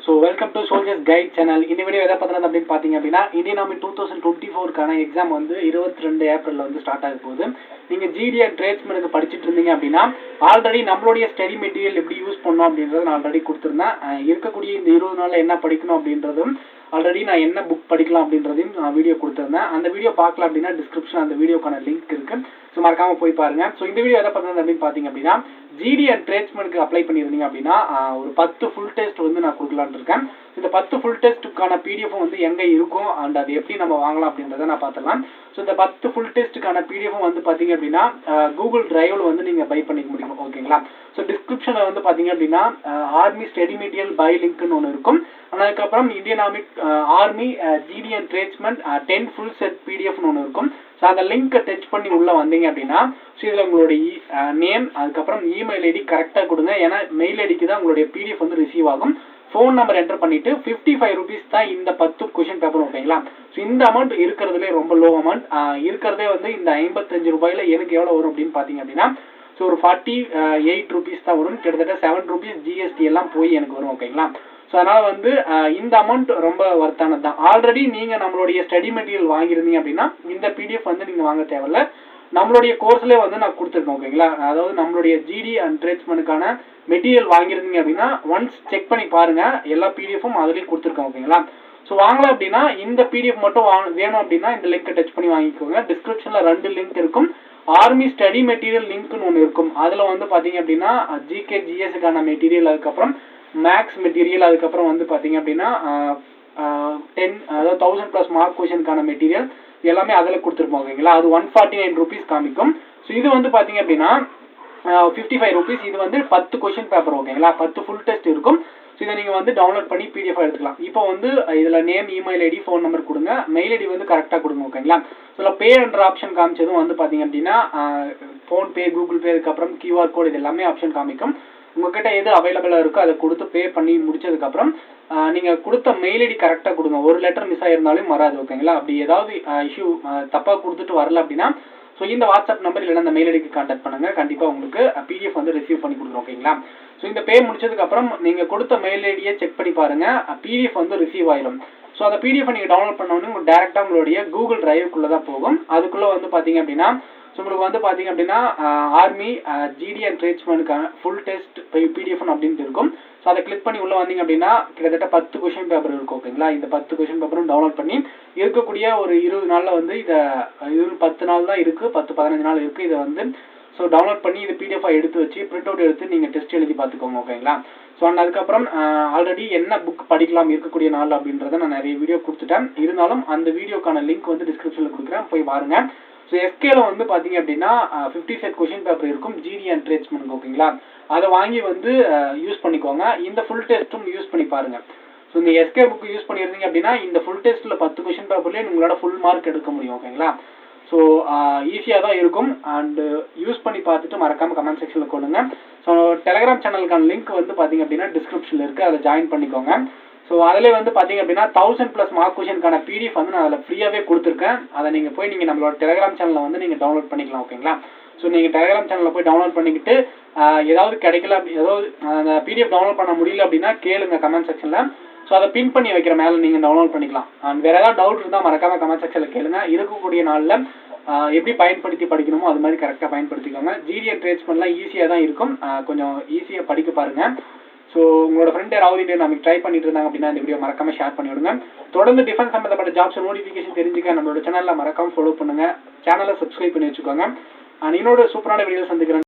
So welcome to soldiers guide channel. இந்த video எதை பற்றினது அப்படின்னு பார்த்தீங்க அப்படின்னா, இந்தியன் ஆர்மி 2024க்கான எக்ஸாம் வந்து 22 ஏப்ரலில் வந்து ஸ்டார்ட் ஆக போகுது. நீங்கள் ஜிடி அண்ட் ட்ரேட்ஸ்மேனுக்கு படிச்சுட்டு இருந்தீங்க அப்படின்னா, ஆல்ரெடி நம்மளுடைய ஸ்டடி மெட்டீரியல் எப்படி யூஸ் பண்ணணும் அப்படின்றத நான் ஆல்ரெடி கொடுத்துருந்தேன். இருக்கக்கூடிய இந்த 20 நாளில் என்ன படிக்கணும் அப்படின்றதும், ஆல்ரெடி நான் என்ன புக் படிக்கலாம் அப்படின்றதையும் நான் வீடியோ கொடுத்துருந்தேன். அந்த வீடியோ பார்க்கல அப்படின்னா டிஸ்கிரிப்ஷன் அந்த வீடியோக்கான லிங்க் இருக்கு. ஸோ மறக்காமல் போய் பாருங்க. ஸோ இந்த வீடியோ எதை பற்றினது அப்படின்னு பார்த்தீங்க அப்படின்னா, ஜிடி அண்ட் ட்ரேட்ஸ்மேனுக்கு அப்ளை பண்ணியிருந்தீங்க அப்படின்னா ஒரு 10 ஃபுல் டெஸ்ட் வந்து நான் கொடுக்கலான்னு இருக்கேன். இந்த 10 ஃபுல் டெஸ்ட்டுக்கான பிடிஎஃப் வந்து எங்கே இருக்கும் அண்ட் அது எப்படி நம்ம வாங்கலாம் அப்படின்றத நான் பார்த்துக்கலாம். ஸோ இந்த 10 ஃபுல் டெஸ்ட்டுக்கான பிடிஎஃப் வந்து பார்த்தீங்க அப்படின்னா கூகுள் டிரைவில் வந்து நீங்கள் பை பண்ணிக்க முடியும். ஓகேங்களா? ஸோ டிஸ்கிரிப்ஷனில் வந்து பார்த்தீங்க அப்படின்னா ஆர்மி ஸ்டடி மெட்டீரியல் பை லிங்க்னு ஒன்று இருக்கும். அதுக்கப்புறம் Indian army GD and tradesman 10 full set பிடிஎஃப்னு ஒன்று இருக்கும். ஸோ அந்த லிங்க்கை டச் பண்ணி உள்ளே வந்தீங்க அப்படின்னா, ஸோ இதில் உங்களுடைய நேம் அதுக்கப்புறம் இமெயில் ஐடி கரெக்டாக கொடுங்க. ஏன்னா மெயில் ஐடிக்கு தான் உங்களுடைய பிடிஎஃப் வந்து ரிசீவ் ஆகும். ஃபோன் நம்பர் என்டர் பண்ணிவிட்டு 55 ருபீஸ் தான் இந்த 10 கொஷின் பேப்பர். ஓகேங்களா? ஸோ இந்த அமௌண்ட் இருக்கிறதுலே ரொம்ப லோ அமௌண்ட். இருக்கிறதே வந்து இந்த 55 ரூபாயில் எனக்கு எவ்வளோ வரும் அப்படின்னு பார்த்தீங்க அப்படின்னா, ஸோ ஒரு 48 ருபீஸ் தான் வரும். கிட்டத்தட்ட 7 ருபீஸ் ஜிஎஸ்டி எல்லாம் போய் எனக்கு வரும். ஓகேங்களா? ஸோ அதனால் வந்து இந்த அமௌண்ட் ரொம்ப ஒர்த்தானது தான். ஆல்ரெடி நீங்கள் நம்மளுடைய ஸ்டடி மெட்டீரியல் வாங்கியிருந்தீங்க அப்படின்னா இந்த பிடிஎஃப் வந்து நீங்கள் வாங்க தேவையில்ல. நம்மளுடைய கோர்ஸ்லேயே வந்து நான் கொடுத்துருக்கேன். ஓகேங்களா? அதாவது நம்மளுடைய ஜிடி அண்ட் ட்ரேட்ஸ்மேனுக்கான மெட்டீரியல் வாங்கியிருந்தீங்க அப்படின்னா ஒன்ஸ் செக் பண்ணி பாருங்கள். எல்லா பிடிஎஃப்பும் அதுலேயும் கொடுத்துருக்கேன். ஓகேங்களா? ஸோ வாங்கலாம் அப்படின்னா இந்த பிடிஎஃப் மட்டும் வேணும் அப்படின்னா இந்த லிங்க்கை டச் பண்ணி வாங்கிக்கோங்க. டிஸ்கிரிப்ஷனில் 2 லிங்க் இருக்கும். ஆர்மி ஸ்டடி மெட்டீரியல் லிங்க்னு ஒன்று இருக்கும். அதில் வந்து பார்த்தீங்க அப்படின்னா ஜிகே ஜிஎஸ்க்கான மெட்டீரியல், அதுக்கப்புறம் மேக்ஸ் மெட்டீரியல், அதுக்கப்புறம் வந்து பார்த்தீங்க அப்படின்னா 1000+ மார்க் கொஷனுக்கான மெட்டீரியல் எல்லாமே அதில் கொடுத்துருப்போம். ஓகேங்களா? அது 149 ருபீஸ் காமிக்கும். ஸோ இது வந்து பார்த்தீங்க அப்படின்னா 55 ருபீஸ். இது வந்து 10 கொஷின் பேப்பர். ஓகேங்களா? 10 ஃபுல் டெஸ்ட் இருக்கும். ஸோ இதை நீங்கள் வந்து டவுன்லோட் பண்ணி பிடிஎஃப் எடுத்துக்கலாம். இப்போ வந்து இதில் name, email ID, phone number கொடுங்க. மெயில் ஐடி வந்து கரெக்டாக கொடுங்க. ஓகேங்களா? இதில் பே என்ற ஆப்ஷன் காமிச்சதும் வந்து பார்த்தீங்க அப்படின்னா ஃபோன்பே, கூகுள் பே, அதுக்கப்புறம் QR கோட் இது எல்லாமே ஆப்ஷன் காமிக்கும். உங்ககிட்ட எது அவைலபிளாக இருக்கோ அதை கொடுத்து பே பண்ணி முடிச்சதுக்கப்புறம் நீங்கள் கொடுத்த மெயில் ஐடி கரெக்டாக கொடுங்க. ஒரு லெட்டர் மிஸ் ஆகிருந்தாலும் வராது. ஓகேங்களா? அப்படி ஏதாவது இஷ்யூ தப்பாக கொடுத்துட்டு வரல அப்படின்னா ஸோ இந்த வாட்ஸ்அப் நம்பர் இல்லைன்னா இந்த மெயில் ஐடிக்கு கான்டாக்ட் பண்ணுங்கள். கண்டிப்பாக உங்களுக்கு பிடிஎஃப் வந்து ரிசீவ் பண்ணி கொடுக்குறோம். ஓகேங்களா? ஸோ இந்த பே முடிச்சதுக்கப்புறம் நீங்கள் கொடுத்த மெயில் ஐடியை செக் பண்ணி பாருங்கள். பிடிஎஃப் வந்து ரிசீவ் ஆயிடும். ஸோ அந்த பிடிஎஃப் நீங்கள் டவுன்லோட் பண்ணோன்னே உங்களுக்கு டேரெக்டாக உங்களுடைய கூகுள் டிரைவுக்குள்ளே தான் போகும். அதுக்குள்ளே வந்து பார்த்தீங்க அப்படின்னா ஸோ உங்களுக்கு வந்து பார்த்தீங்க அப்படின்னா ஆர்மி ஜிடி அண்ட் ட்ரேட்ஸ்மேனுக்கான ஃபுல் டெஸ்ட் பிடிஎஃப் அப்படின்னு இருக்கும். ஸோ அதை கிளிக் பண்ணி உள்ளே வந்தீங்க அப்படின்னா கிட்டத்தட்ட 10 கொஷின் பேப்பர் இருக்கும். ஓகேங்களா? இந்த 10 கொஷின் பேப்பரும் டவுன்லோட் பண்ணி இருக்கக்கூடிய ஒரு 20 நாளில் வந்து இதை 10 நாள் தான் இருக்குது, 10-15 நாள் இருக்குது. இதை வந்து ஸோ டவுன்லோட் பண்ணி இது பிடிஎஃபாக எடுத்து வச்சு பிரிண்ட் அவுட் எடுத்து நீங்கள் டெஸ்ட் எழுதி பார்த்துக்கோங்க. ஓகேங்களா? ஸோ அதுக்கப்புறம் ஆல்ரெடி என்ன புக் படிக்கலாம் இருக்கக்கூடிய நாள் அப்படின்றத நான் நிறைய வீடியோ கொடுத்துட்டேன். இருந்தாலும் அந்த வீடியோக்கான லிங்க் வந்து டிஸ்கிரிப்ஷனில் கொடுக்குறேன், போய் பாருங்கள். ஸோ எஸ்கேல வந்து பார்த்தீங்க அப்படின்னா 50 செட் கொஷின் பேப்பர் இருக்கும் ஜிடி அண்ட் ட்ரேட்ஸ்மேனுக்கு. ஓகேங்களா? அதை வாங்கி வந்து யூஸ் பண்ணிக்கோங்க. இந்த ஃபுல் டெஸ்ட்டும் யூஸ் பண்ணி பாருங்கள். ஸோ இந்த எஸ்கே புக் யூஸ் பண்ணியிருந்தீங்க அப்படின்னா இந்த ஃபுல் டெஸ்ட்டில் 10 கொஷின் பேப்பர்லேயே உங்களோட ஃபுல் மார்க் எடுக்க முடியும். ஓகேங்களா? ஸோ ஈஸியாக தான் இருக்கும். அண்டு யூஸ் பண்ணி பார்த்துட்டு மறக்காமல் கமெண்ட் செக்ஷனில் கொடுங்க. ஸோ டெலகிராம் சேனலுக்கான லிங்க் வந்து பார்த்தீங்க அப்படின்னா டிஸ்கிரிப்ஷனில் இருக்குது, அதை ஜாயின் பண்ணிக்கோங்க. ஸோ அதில் வந்து பார்த்தீங்க அப்படின்னா 1000+ மார்க் கொஷனுக்கான பிடிஎஃப் வந்து நான் அதில் ஃப்ரீயாகவே கொடுத்துருக்கேன். அதை நீங்கள் போய் நம்மளோட டெலகிராம் சேனலில் வந்து நீங்கள் டவுன்லோட் பண்ணிக்கலாம். ஓகேங்களா? ஸோ நீங்கள் டெலகிராம் சேனலில் போய் டவுன்லோட் பண்ணிக்கிட்டு ஏதாவது கிடைக்கல, ஏதாவது அந்த பிடிஎஃப் டவுன்லோட் பண்ண முடியல அப்படின்னா கேளுங்க கமெண்ட் செக்ஷனில். ஸோ அதை பின் பண்ணி வைக்கிற மேலே நீங்கள் டவுன்லோட் பண்ணிக்கலாம். அண்ட் வேறு ஏதாவது டவுட் இருந்தால் மறக்காமல் கமெண்ட் செக்ஷனில் கேளுங்க. இருக்கக்கூடிய நாளில் எப்படி பயன்படுத்தி படிக்கணுமோ அது மாதிரி கரெக்டாக பயன்படுத்திக்கோங்க. ஜிடி அண்ட் ட்ரேட்ஸ்மேன்லாம் ஈஸியாக தான் இருக்கும். கொஞ்சம் ஈஸியாக படிக்க பாருங்கள். ஸோ உங்களோட ஃப்ரெண்ட் யாராவது இந்தியா நமக்கு ட்ரை பண்ணிட்டு இருந்தாங்க அப்படின்னா இந்த வீடியோ மறக்காமல் ஷேர் பண்ணி விடுங்க. தொடர்ந்து டிஃபென்ஸ் சம்மந்தப்பட்ட ஜாப்ஸ் நோட்டிஃபிகேஷன் தெரிஞ்சுக்க நம்மளோட சேனலில் மறக்காமல் ஃபாலோ பண்ணுங்கள். சேனலை சப்ஸ்கிரைப் பண்ணி வச்சுக்கோங்க. அண்ட் இன்னொரு சூப்பரான வீடியோ சந்திக்கிறேன்.